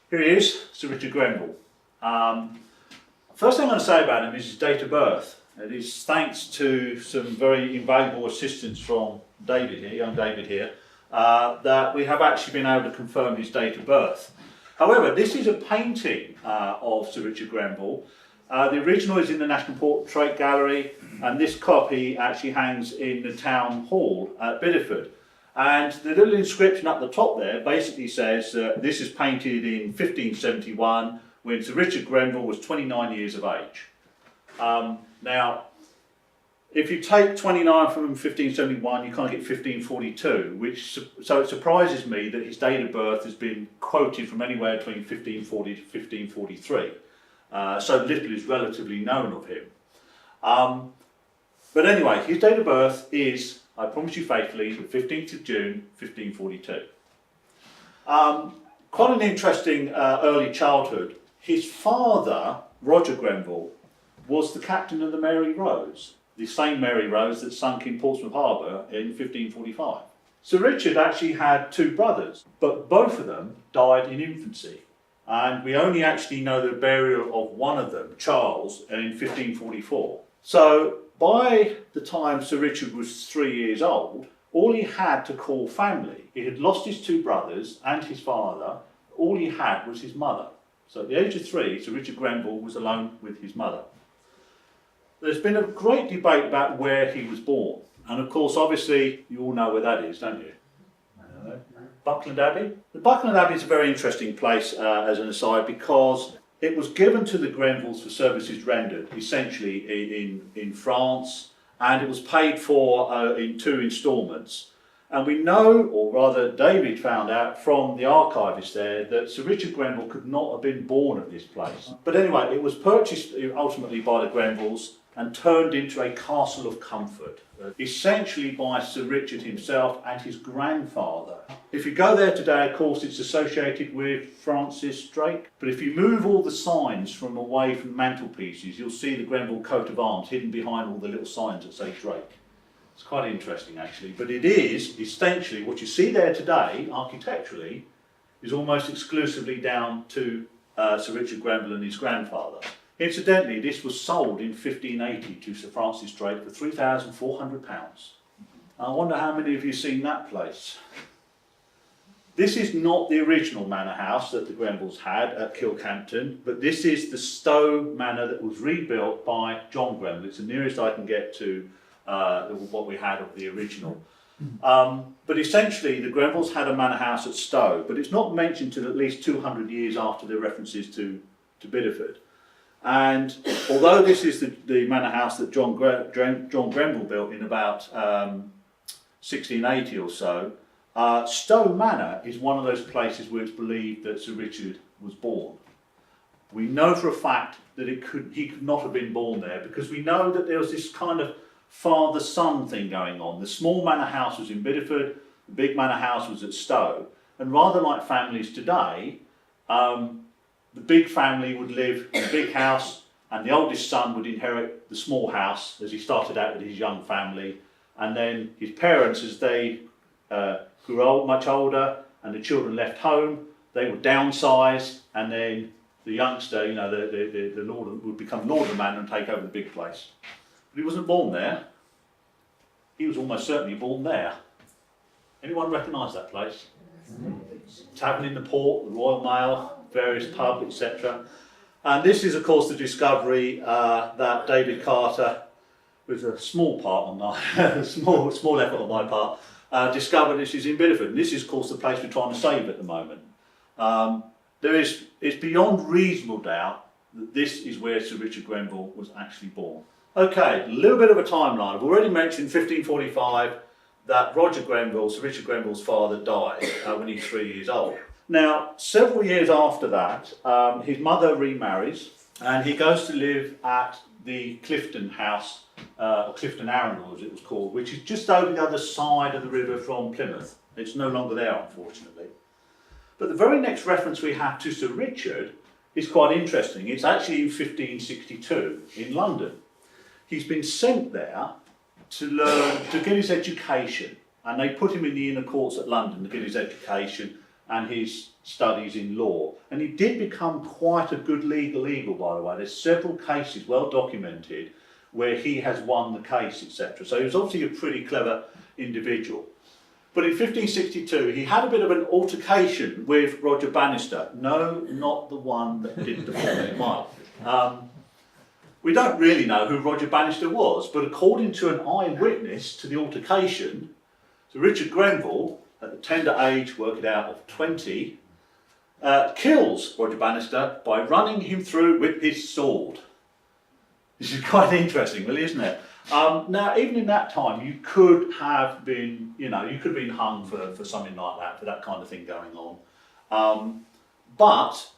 Here he is, Sir Richard Grenville. First thing I'm going to say about him is his date of birth. It is thanks to some very invaluable assistance from David here, young David here, that we have actually been able to confirm his date of birth. However, this is a painting of Sir Richard Grenville. The original is in the National Portrait Gallery, and this copy actually hangs in the Town Hall at Bideford. And the little inscription up the top there basically says this is painted in 1571 when Sir Richard Grenville was 29 years of age. Now, if you take 29 from 1571, you kind of get 1542, so it surprises me that his date of birth has been quoted from anywhere between 1540 to 1543. So little is relatively known of him. But anyway, his date of birth is, I promise you faithfully, the 15th of June, 1542. Quite an interesting early childhood. His father, Roger Grenville, was the captain of the Mary Rose, the same Mary Rose that sunk in Portsmouth Harbour in 1545. Sir Richard actually had two brothers, but both of them died in infancy. And we only actually know the burial of one of them, Charles, in 1544. So by the time Sir Richard was 3 years old, all he had to call family. He had lost his two brothers and his father. All he had was his mother. So at the age of 3, Sir Richard Grenville was alone with his mother. There's been a great debate about where he was born. And of course, obviously, you all know where that is, don't you? Buckland Abbey. The Buckland Abbey is a very interesting place as an aside, because it was given to the Grenvilles for services rendered, essentially in France, and it was paid for in 2 instalments. And we know, or rather David found out from the archivist there, that Sir Richard Grenville could not have been born at this place. But anyway, it was purchased ultimately by the Grenvilles and turned into a castle of comfort, essentially by Sir Richard himself and his grandfather. If you go there today, of course, it's associated with Francis Drake, but if you move all the signs from away from mantelpieces, you'll see the Grenville coat of arms hidden behind all the little signs that say Drake. It's quite interesting actually, but it is essentially what you see there today, architecturally, is almost exclusively down to Sir Richard Grenville and his grandfather. Incidentally, this was sold in 1580 to Sir Francis Drake for £3,400. I wonder how many of you have seen that place. This is not the original manor house that the Grenvilles had at Kilcampton, but this is the Stowe manor that was rebuilt by John Grenville. It's the nearest I can get to what we had of the original. But essentially, the Grenvilles had a manor house at Stowe, but it's not mentioned till at least 200 years after the references to Bideford. And although this is the manor house that John Grenville built in about 1680 or so, Stowe Manor is one of those places where it's believed that Sir Richard was born. We know for a fact that he could not have been born there, because we know that there was this kind of father-son thing going on. The small manor house was in Bideford, the big manor house was at Stowe, and rather like families today, the big family would live in a big house, and the oldest son would inherit the small house as he started out with his young family, and then his parents, as they grew much older and the children left home, they would downsize, and then the youngster, you know, the lord would become lord of the manor and take over the big place. But he wasn't born there. He was almost certainly born there. Anyone recognise that place? Tavern in the Port, the Royal Mail, various pubs, etc. And this is, of course, the discovery that David Carter, with a small part on my small effort on my part, discovered this is in Bideford. And this is, of course, the place we're trying to save at the moment. It's beyond reasonable doubt that this is where Sir Richard Grenville was actually born. Okay, a little bit of a timeline. I've already mentioned 1545 that Roger Grenville, Sir Richard Grenville's father, died when he was 3 years old. Now, several years after that, his mother remarries, and he goes to live at the Clifton House, or Clifton Arundel as it was called, which is just over the other side of the river from Plymouth. It's no longer there, unfortunately. But the very next reference we have to Sir Richard is quite interesting. It's actually in 1562 in London. He's been sent there to learn, to get his education, and they put him in the inner courts at London to get his education, and his studies in law. And he did become quite a good legal eagle, by the way. There's several cases, well documented, where he has won the case, etc. So he was obviously a pretty clever individual. But in 1562, he had a bit of an altercation with Roger Bannister. No, not the one that did the 4-minute mile. We don't really know who Roger Bannister was, but according to an eyewitness to the altercation, so Richard Grenville, at the tender age, work it out, of 20, kills Roger Bannister by running him through with his sword. This is quite interesting, really, isn't it? Now, even in that time, you could have been, you could have been hung for something like that, for that kind of thing going on. But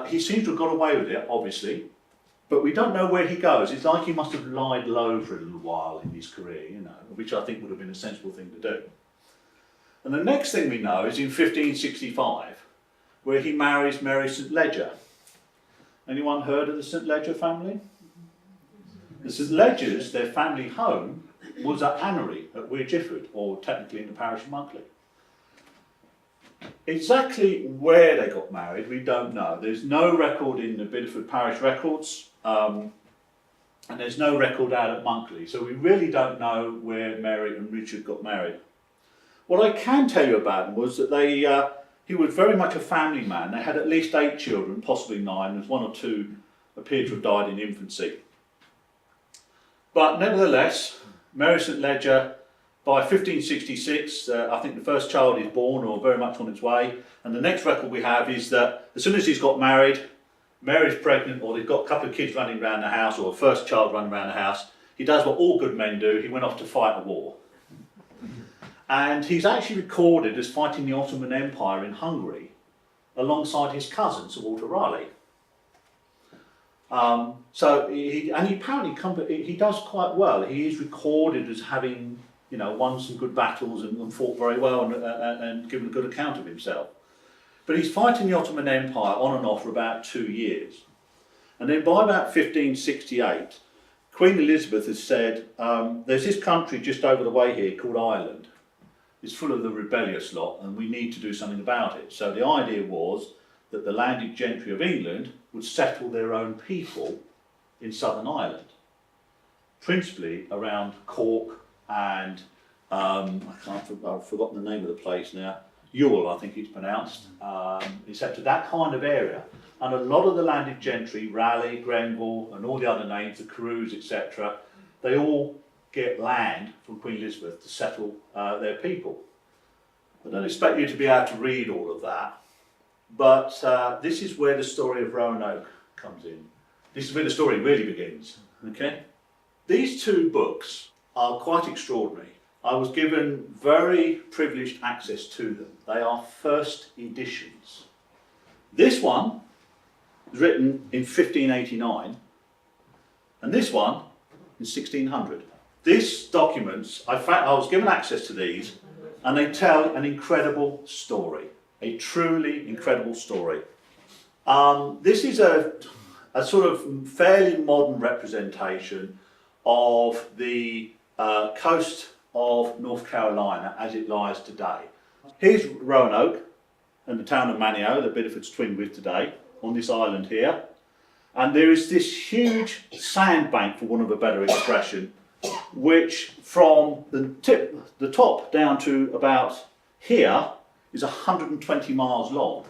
he seems to have got away with it, obviously. But we don't know where he goes. It's like he must have lied low for a little while in his career, which I think would have been a sensible thing to do. And the next thing we know is in 1565, where he marries Mary St. Leger. Anyone heard of the St. Leger family? The St. Ledgers, their family home, was at Annery at Weir Gifford, or technically in the parish of Monkley. Exactly where they got married, we don't know. There's no record in the Bideford parish records, and there's no record out at Monkley, so we really don't know where Mary and Richard got married. What I can tell you about him was that he was very much a family man. They had at least 8 children, possibly 9, as 1 or 2 appeared to have died in infancy. But nevertheless, Mary St. Leger, by 1566, I think the first child is born or very much on its way. And the next record we have is that as soon as he's got married, Mary's pregnant, or they've got a couple of kids running around the house, or a first child running around the house, he does what all good men do. He went off to fight a war. And he's actually recorded as fighting the Ottoman Empire in Hungary alongside his cousin, Sir Walter Raleigh. He apparently he does quite well. He is recorded as having, won some good battles and fought very well and given a good account of himself. But he's fighting the Ottoman Empire on and off for about 2 years. And then by about 1568, Queen Elizabeth has said, there's this country just over the way here called Ireland. It's full of the rebellious lot and we need to do something about it. So the idea was that the landed gentry of England would settle their own people in southern Ireland, principally around Cork and I've forgotten the name of the place now. Ewell, I think it's pronounced. Except to that kind of area, and a lot of the landed gentry, Raleigh, Grenville, and all the other names, the Carews, etc., they all get land from Queen Elizabeth to settle their people. I don't expect you to be able to read all of that. But this is where the story of Roanoke comes in. This is where the story really begins. Okay? These 2 books are quite extraordinary. I was given very privileged access to them. They are first editions. This one was written in 1589, and this one in 1600. These documents, I was given access to these, and they tell an incredible story. A truly incredible story. This is a sort of fairly modern representation of the coast of North Carolina as it lies today. Here's Roanoke and the town of Manio that Bideford's twinned with today, on this island here. And there is this huge sandbank, for want of a better expression, which from the top down to about here is 120 miles long.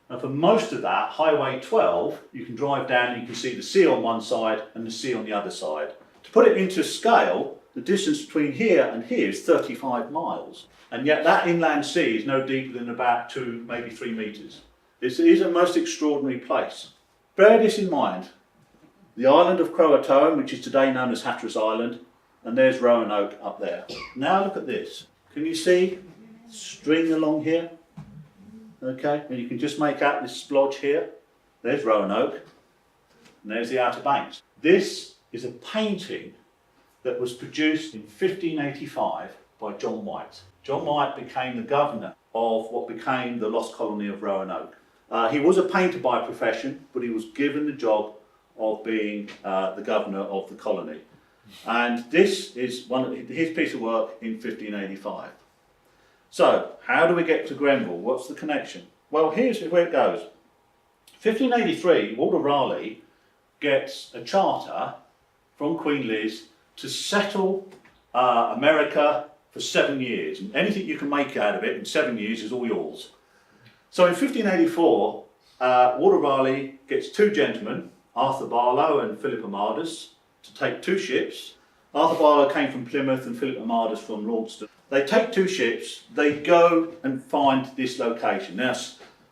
And for most of that, Highway 12, you can drive down and you can see the sea on one side and the sea on the other side. To put it into scale, the distance between here and here is 35 miles. And yet that inland sea is no deeper than about 2, maybe 3 metres. This is a most extraordinary place. Bear this in mind. The island of Croatoan, which is today known as Hatteras Island, and there's Roanoke up there. Now look at this. Can you see string along here? Okay, and you can just make out this splodge here. There's Roanoke, and there's the Outer Banks. This is a painting that was produced in 1585 by John White. John White became the governor of what became the lost colony of Roanoke. He was a painter by profession, but he was given the job of being the governor of the colony. And this is his piece of work in 1585. So, how do we get to Grenville? What's the connection? Well, here's where it goes. 1583, Walter Raleigh gets a charter from Queen Liz to settle America for 7 years. And anything you can make out of it in 7 years is all yours. So in 1584, Walter Raleigh gets two gentlemen, Arthur Barlow and Philip Amadus, to take two ships. Arthur Barlow came from Plymouth and Philip Amadus from Launceston. They take two ships, they go and find this location. Now,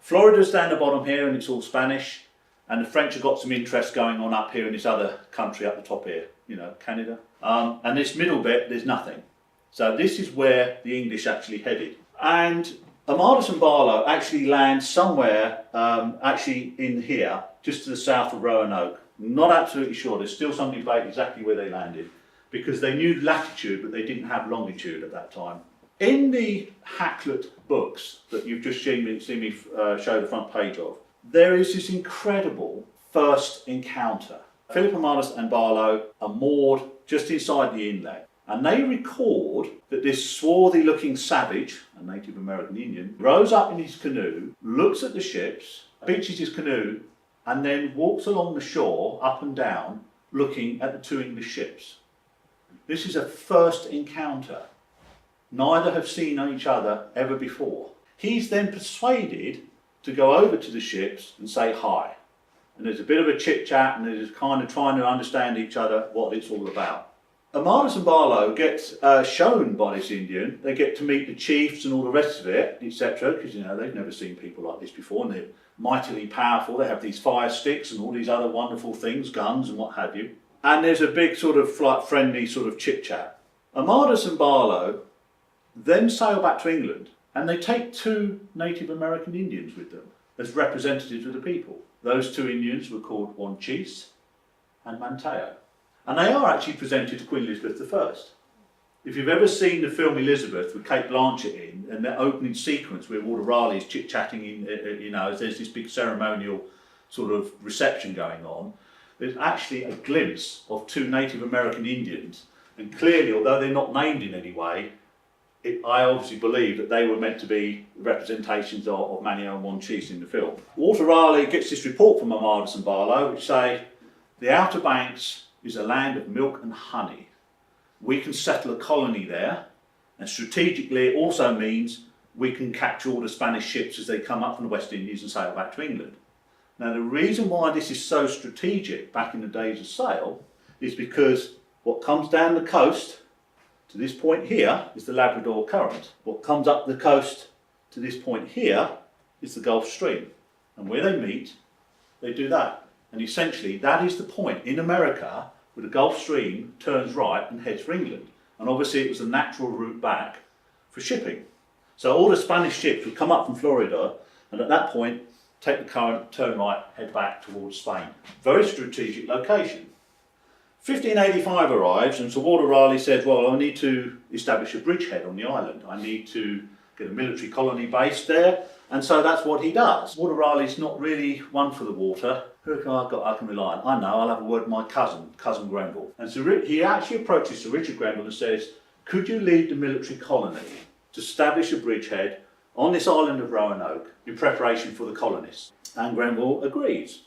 Florida's down the bottom here and it's all Spanish, and the French have got some interest going on up here in this other country up the top here, you know, Canada. And this middle bit, there's nothing. So this is where the English actually headed. And Amadus and Barlow actually land somewhere, actually in here, just to the south of Roanoke. Not absolutely sure, there's still some debate exactly where they landed, because they knew latitude, but they didn't have longitude at that time. In the Hakluyt books that you've just seen me show the front page of, there is this incredible first encounter. Philip Amadus and Barlow are moored just inside the inlet, and they record that this swarthy looking savage, a Native American Indian, rows up in his canoe, looks at the ships, beaches his canoe, and then walks along the shore up and down looking at the two English ships. This is a first encounter. Neither have seen each other ever before. He's then persuaded to go over to the ships and say hi. And there's a bit of a chit chat and they're just kind of trying to understand each other, what it's all about. Amadus and Barlow get shown by this Indian. They get to meet the chiefs and all the rest of it, etc. Because, you know, they've never seen people like this before and they're mightily powerful. They have these fire sticks and all these other wonderful things, guns and what have you. And there's a big sort of friendly sort of chit chat. Amadus and Barlow then sail back to England and they take two Native American Indians with them as representatives of the people. Those two Indians were called Wanchese and Manteo. And they are actually presented to Queen Elizabeth I. If you've ever seen the film Elizabeth with Kate Blanchett in, and that opening sequence where Walter Raleigh is chit-chatting in, you know, there's this big ceremonial sort of reception going on, there's actually a glimpse of two Native American Indians. And clearly, although they're not named in any way, I obviously believe that they were meant to be representations of Manio and Wanchese in the film. Walter Raleigh gets this report from Amadus and Barlow which say, the Outer Banks is a land of milk and honey. We can settle a colony there, and strategically it also means we can capture all the Spanish ships as they come up from the West Indies and sail back to England. Now the reason why this is so strategic back in the days of sail is because what comes down the coast to this point here is the Labrador Current. What comes up the coast to this point here is the Gulf Stream. And where they meet, they do that. And essentially that is the point in America where the Gulf Stream turns right and heads for England. And obviously it was a natural route back for shipping. So all the Spanish ships would come up from Florida and at that point take the current, turn right, head back towards Spain. Very strategic location. 1585 arrives and Sir Walter Raleigh says, well, I need to establish a bridgehead on the island. I need to get a military colony based there. And so that's what he does. Walter Raleigh's not really one for the water. Who have I can rely on? I know, I'll have a word with my cousin Grenville. And so he actually approaches Sir Richard Grenville and says, could you lead the military colony to establish a bridgehead on this island of Roanoke in preparation for the colonists? And Grenville agrees.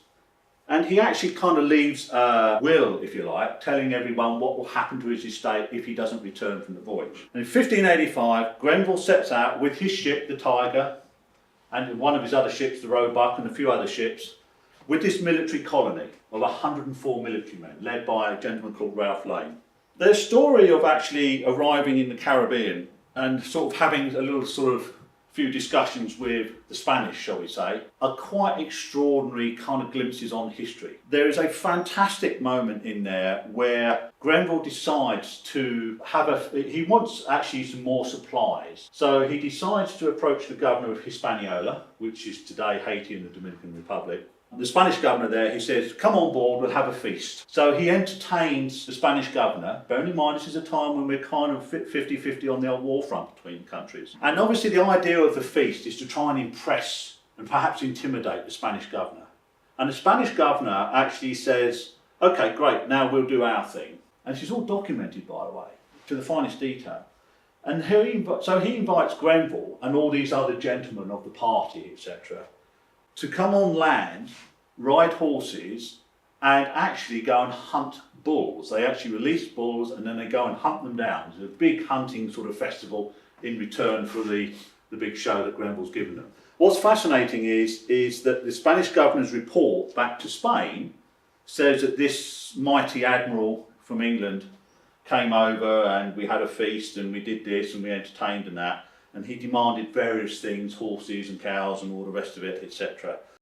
And he actually kind of leaves a will, if you like, telling everyone what will happen to his estate if he doesn't return from the voyage. And in 1585, Grenville sets out with his ship, the Tiger, and one of his other ships, the Roebuck, and a few other ships, with this military colony of 104 military men, led by a gentleman called Ralph Lane. Their story of actually arriving in the Caribbean and sort of having a little sort of few discussions with the Spanish, shall we say, are quite extraordinary kind of glimpses on history. There is a fantastic moment in there where Grenville decides to have he wants actually some more supplies. So he decides to approach the governor of Hispaniola, which is today Haiti and the Dominican Republic. The Spanish governor there, he says, come on board, we'll have a feast. So he entertains the Spanish governor, bearing in mind this is a time when we're kind of 50-50 on the old war front between countries. And obviously the idea of the feast is to try and impress and perhaps intimidate the Spanish governor. And the Spanish governor actually says, okay, great, now we'll do our thing. And this is all documented, by the way, to the finest detail. And so he invites Grenville and all these other gentlemen of the party, etc., to come on land, ride horses, and actually go and hunt bulls. They actually release bulls and then they go and hunt them down. It's a big hunting sort of festival in return for the big show that Grenville's given them. What's fascinating is that the Spanish governor's report back to Spain says that this mighty admiral from England came over and we had a feast and we did this and we entertained and that, and he demanded various things, horses and cows and all the rest of it, etc.